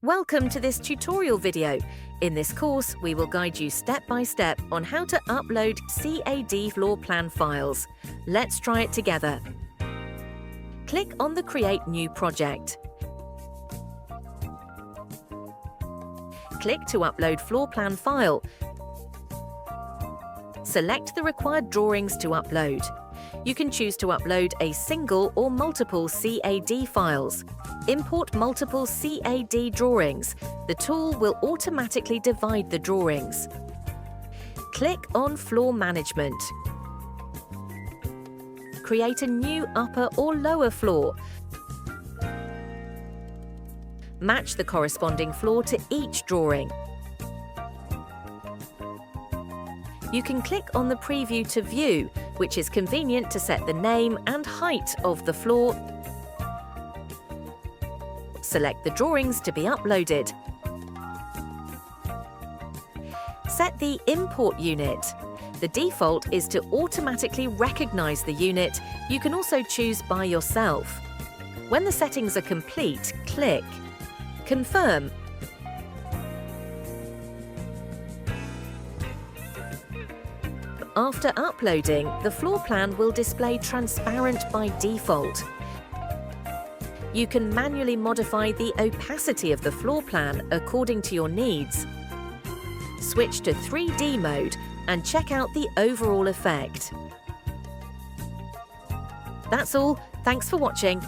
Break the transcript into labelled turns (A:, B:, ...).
A: Welcome to this tutorial video. In this course, we will guide you step by step on how to upload CAD floor plan files. Let's try it together. Click on the Create New Project. Click to upload floor plan file. Select the required drawings to upload. You can choose to upload a single or multiple CAD files. Import multiple CAD drawings. The tool will automatically divide the drawings. Click on Floor Management. Create a new upper or lower floor. Match the corresponding floor to each drawing. You can click on the Preview to view, which is convenient to set the name and height of the floor. Select the drawings to be uploaded. Set the import unit. The default is to automatically recognize the unit. You can also choose by yourself. When the settings are complete, click Confirm. After uploading, the floor plan will display transparent by default. You can manually modify the opacity of the floor plan according to your needs. Switch to 3D mode and check out the overall effect. That's all. Thanks for watching.